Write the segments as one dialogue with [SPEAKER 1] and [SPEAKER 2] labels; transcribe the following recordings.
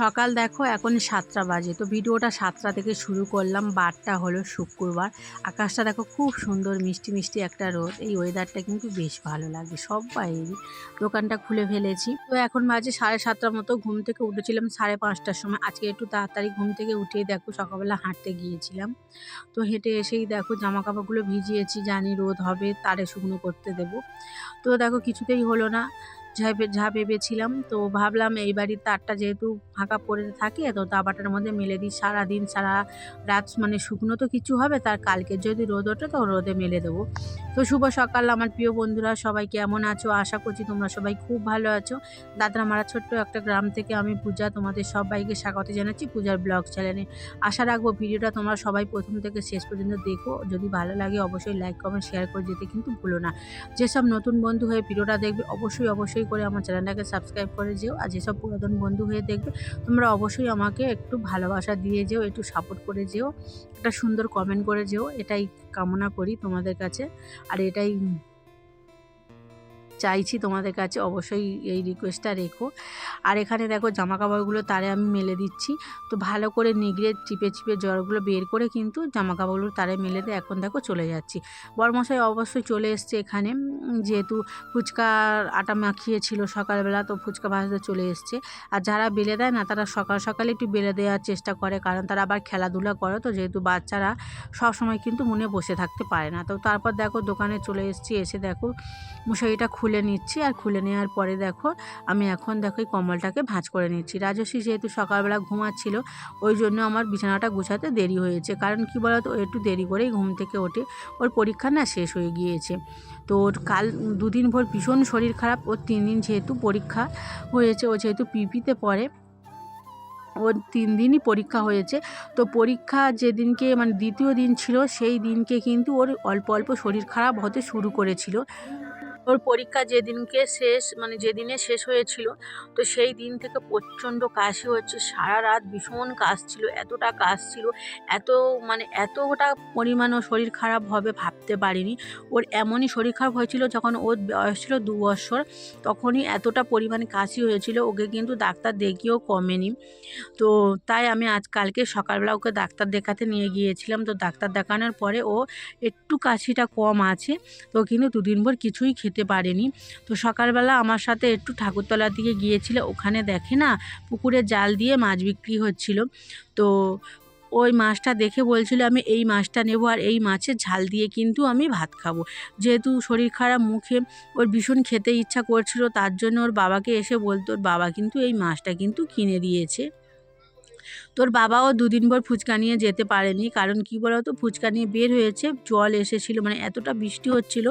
[SPEAKER 1] সকাল দেখো এখন 7টা বাজে। তো ভিডিওটা 7টা থেকে শুরু করলাম। বারটা হলো শুক্রবার। আকাশটা দেখো খুব সুন্দর মিষ্টি মিষ্টি একটা রোদ। এই ওয়েদারটা কিন্তু বেশ ভালো লাগে সব্বাইয়েরই। দোকানটা খুলে ফেলেছি। তো এখন বাজে 7:30টার মতো। ঘুম থেকে উঠেছিলাম 5:30টার সময়। আজকে একটু তাড়াতাড়ি ঘুম থেকে উঠেই দেখো সকালবেলা হাঁটতে গিয়েছিলাম। তো হেঁটে এসেই দেখো জামা কাপড়গুলো ভিজিয়েছি, জানি রোদ হবে তারে শুকনো করতে দেব। তো দেখো কিছুতেই হলো না, যা ভেবেছিলাম। তো ভাবলাম এই বাড়ির তারটা যেহেতু ফাঁকা পড়ে থাকে, তো দাবাটার মধ্যে মেলে দিই। সারাদিন সারা রাত মানে শুকনো তো কিছু হবে, তার কালকে যদি রোদ ওঠে তো রোদে মেলে দেবো। তো শুভ সকাল আমার প্রিয় বন্ধুরা, সবাই কেমন আছো? আশা করছি তোমরা সবাই খুব ভালো আছো। দাদরামারা ছোট্ট একটা গ্রাম থেকে আমি পূজা তোমাদের সবাইকে স্বাগত জানাচ্ছি পূজার ব্লগ চ্যানেলে। আশা রাখবো ভিডিওটা তোমরা সবাই প্রথম থেকে শেষ পর্যন্ত দেখো। যদি ভালো লাগে অবশ্যই লাইক কমেন্ট শেয়ার করে যেতে কিন্তু ভুলো না। যেসব নতুন বন্ধু হয়ে ভিডিওটা দেখবে অবশ্যই করে আমার চ্যানেলটাকে সাবস্ক্রাইব করে যেও। আর যেসব পুরাতন বন্ধু হয়ে দেখবে তোমরা অবশ্যই আমাকে একটু ভালোবাসা দিয়ে যেও, একটু সাপোর্ট করে যেও, একটা সুন্দর কমেন্ট করে যেও। এটাই কামনা করি তোমাদের কাছে, আর এটাই চাইছি তোমাদের কাছে। অবশ্যই এই রিকোয়েস্টটা রেখো। আর এখানে দেখো জামা কাপড়গুলো তারে আমি মেলে দিচ্ছি। তো ভালো করে নিগড়ে চিপে চিপে জলগুলো বের করে কিন্তু জামা কাপড়গুলো তারে মেলে দিয়ে এখন দেখো চলে যাচ্ছি। বরমশাই অবশ্যই চলে এসছে এখানে, যেহেতু ফুচকার আটা মাখিয়েছিল সকালবেলা, তো ফুচকা ভাজতে চলে এসছে। আর যারা বেলে দেয় না তারা সকাল সকালে একটু বেলে দেওয়ার চেষ্টা করে, কারণ তারা আবার খেলাধুলা করে, তো যেহেতু বাচ্চারা সব সময় কিন্তু মনে বসে থাকতে পারে না। তো তারপর দেখো দোকানে চলে এসেছি। এসে দেখো মশারিটা খুলে নিচ্ছি। আর খুলে নেওয়ার পরে দেখো আমি এখন দেখো এই কম্বলটাকে ভাঁজ করে নিচ্ছি। রাজস্বী যেহেতু সকালবেলা ঘুমাচ্ছিল, ওই জন্য আমার বিছানাটা গুছাতে দেরি হয়েছে। কারণ কি বলো তো, একটু দেরি করেই ঘুম থেকে ওঠে। ওর পরীক্ষা না শেষ হয়ে গিয়েছে। তো ওর কাল 2 দিন ভোর ভীষণ শরীর খারাপ। ওর 3 দিন যেহেতু পরীক্ষা হয়েছে, ও যেহেতু পিপিতে পড়ে, ওর 3 দিনই পরীক্ষা হয়েছে। তো পরীক্ষা যেদিনকে মানে দ্বিতীয় দিন ছিল, সেই দিনকে কিন্তু ওর অল্প অল্প শরীর খারাপ হতে শুরু করেছিল। ওর পরীক্ষা যেদিনকে শেষ মানে যেদিনে শেষ হয়েছিল, তো সেই দিন থেকে প্রচণ্ড কাশি হচ্ছে। সারা রাত ভীষণ কাশছিল, এতটা কাশছিল, এত মানে এতটা পরিমাণ ওর শরীর খারাপ হবে ভাবতে পারিনি। ওর এমনই শরীর খারাপ হয়েছিল যখন ওর বয়স ছিল 2 বছর, তখনই এতটা পরিমাণে কাশি হয়েছিল। ওকে কিন্তু ডাক্তার দেখিয়েও কমেনি। তো তাই আমি কালকে সকালবেলা ওকে ডাক্তার দেখাতে নিয়ে গিয়েছিলাম। তো ডাক্তার দেখানোর পরে ও একটু কাশিটা কম আছে, তো কিন্তু 2 দিন ভর কিছুই খেতে পারেনি। তো সকালবেলা আমার সাথে একটু ঠাকুরতলার দিকে গিয়েছিল। ওখানে দেখে না পুকুরে জাল দিয়ে মাছ বিক্রি হচ্ছিল। তো ওই মাছটা দেখে বলছিল আমি এই মাছটা নেব, আর এই মাছের ঝাল দিয়ে কিন্তু আমি ভাত খাবো। যেহেতু শরীর খারাপ, মুখে ওর ভীষণ খেতে ইচ্ছা করছিল, তার জন্য ওর বাবাকে এসে বলতো। ওর বাবা কিন্তু এই মাছটা কিন্তু কিনে দিয়েছে। তোর বাবাও 2 দিন ভর ফুচকা নিয়ে যেতে পারেনি, কারণ কি বলতো, ফুচকা নিয়ে বের হয়েছে, জল এসেছিল, মানে এতটা বৃষ্টি হচ্ছিল।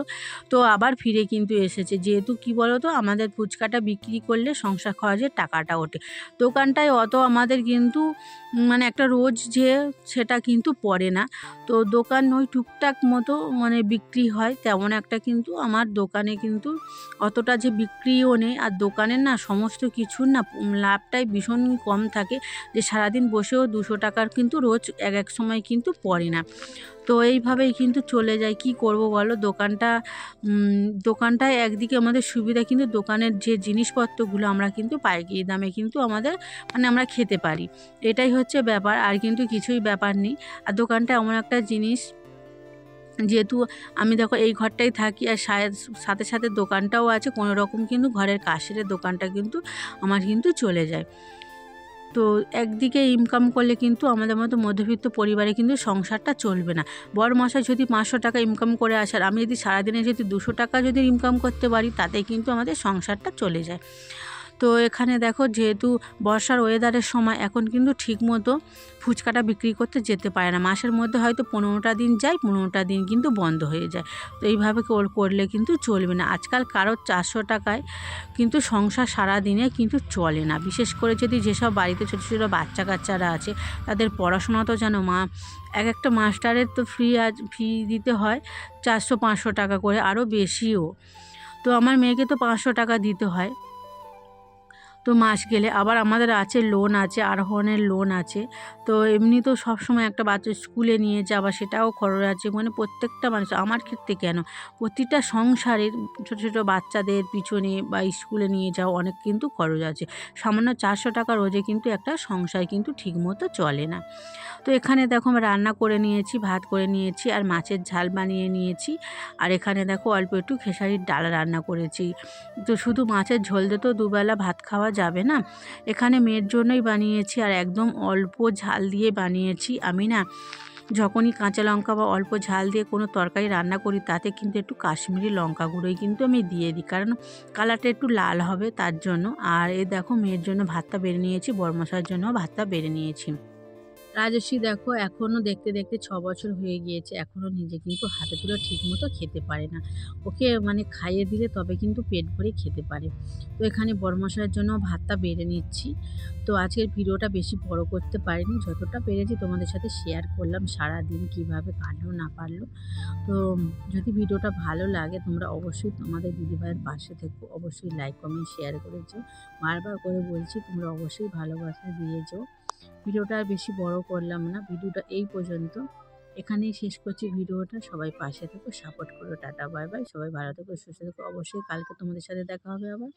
[SPEAKER 1] তো আবার ফিরে কিন্তু এসেছে, যেহেতু কি বলতো আমাদের ফুচকাটা বিক্রি করলে সংসার খরচের টাকাটা ওঠে। দোকানটায় অত আমাদের কিন্তু মানে একটা রোজ যে সেটা কিন্তু পড়ে না। তো দোকান ওই টুকটাক মতো মানে বিক্রি হয়, তেমন একটা কিন্তু আমার দোকানে কিন্তু অতটা যে বিক্রিও নেই। আর দোকানের না সমস্ত কিছুর না লাভটাই ভীষণ কম থাকে, যে সারাদিন বসেও 200 টাকার কিন্তু রোজ এক সময় কিন্তু পড়ে না। তো এইভাবেই কিন্তু চলে যায়। কি করব বলো? দোকানটায় একদিকে আমাদের সুবিধা, কিন্তু দোকানের যে জিনিসপত্রগুলো আমরা কিন্তু পাইকারি দামে কিন্তু আমাদের মানে আমরা খেতে পারি, এটাই হচ্ছে ব্যাপার। আর কিন্তু কিছুই ব্যাপার নেই। আর দোকানটা এমন একটা জিনিস, যেহেতু আমি দেখো এই ঘরটাই থাকি, আর সাথে সাথে দোকানটাও আছে, কোনো রকম কিন্তু ঘরের কাছের দোকানটা কিন্তু আমার কিন্তু চলে যায়। তো একদিকে ইনকাম করলে কিন্তু আমাদের মতো মধ্যবিত্ত পরিবারে কিন্তু সংসারটা চলবে না। বড়মশাই যদি 500 টাকা ইনকাম করে আসার, আমি যদি সারাদিনে যদি 200 টাকা যদি ইনকাম করতে পারি, তাতে কিন্তু আমাদের সংসারটা চলে যায়। তো এখানে দেখো যেহেতু বর্ষার ওয়েদারের সময়, এখন কিন্তু ঠিকমতো ফুচকাটা বিক্রি করতে যেতে পারে না। মাসের মধ্যে হয়তো 15টা দিন যায়, 15টা দিন কিন্তু বন্ধ হয়ে যায়। তো এইভাবে করলে কিন্তু চলবে না। আজকাল কারোর 400 টাকায় কিন্তু সংসার সারা দিনে কিন্তু চলে না। বিশেষ করে যদি যেসব বাড়িতে ছোটো ছোটো বাচ্চা কাচ্চারা আছে, তাদের পড়াশোনা তো যেন একটা মাস্টারের তো ফি দিতে হয় 400-500 টাকা করে, আরও বেশিও। তো আমার মেয়েকে তো 500 টাকা দিতে হয়। তো মাস গেলে আবার আমাদের আছে লোন আছে, আরোহণের লোন আছে। তো এমনি তো সবসময় একটা বাচ্চা স্কুলে নিয়ে যাওয়া সেটাও খরচ আছে, মানে প্রত্যেকটা মানুষ, আমার ক্ষেত্রে কেন, প্রতিটা সংসারের ছোটো ছোটো বাচ্চাদের পিছনে বা স্কুলে নিয়ে যাওয়া অনেক কিন্তু খরচ আছে। সামান্য 400 টাকা রোজে কিন্তু একটা সংসার কিন্তু ঠিকমতো চলে না। তো এখানে দেখো আমি রান্না করে নিয়েছি, ভাত করে নিয়েছি আর মাছের ঝাল বানিয়ে নিয়েছি। আর এখানে দেখো অল্প একটু খেসারির ডাল রান্না করেছি। তো শুধু মাছের ঝোল দিয়ে তো দুবেলা ভাত খাওয়া যাবে না, এখানে মেয়ের জন্যই বানিয়েছি আর একদম অল্প ঝাল দিয়ে বানিয়েছি। আমি না যখনই কাঁচা লঙ্কা বা অল্প ঝাল দিয়ে কোনো তরকারি রান্না করি তাতে কিন্তু একটু কাশ্মীরি লঙ্কা গুঁড়োই কিন্তু আমি দিয়ে দিই, কারণ কালারটা একটু লাল হবে তার জন্য। আর এই দেখো মেয়ের জন্য ভাতটা বেড়ে নিয়েছি, বড়মশাইয়ের জন্য ভাতটা বেড়ে নিয়েছি। রাজস্বী দেখো এখনও দেখতে দেখতে 6 বছর হয়ে গিয়েছে, এখনও নিজে কিন্তু হাতে তুলে ঠিকমতো খেতে পারে না। ওকে মানে খাইয়ে দিলে তবে কিন্তু পেট ভরে খেতে পারে। তো এখানে বড়মশাইয়ের জন্য ভাতটা বেড়ে নিচ্ছি। তো আজকের ভিডিওটা বেশি বড় করতে পারিনি, যতটা পেরেছি তোমাদের সাথে শেয়ার করলাম সারাদিন কীভাবে কাটলো না পারলো। তো যদি ভিডিওটা ভালো লাগে তোমরা অবশ্যই তোমাদের দিদিভাইয়ের পাশে থেকো, অবশ্যই লাইক কমেন্ট শেয়ার করে যেও। বারবার করে বলছি তোমরা অবশ্যই ভালোবাসা দিয়ে যেও। ভিডিওটা আর বেশি বড় করলাম না, ভিডিওটা এই পর্যন্ত, এখানেই শেষ করছি ভিডিওটা। সবাই পাশে থেকো, সাপোর্ট করো। টাটা বাই বাই, সবাই ভালো থেকো, সুস্থ থেকো। অবশ্যই কালকে তোমাদের সাথে দেখা হবে আবার।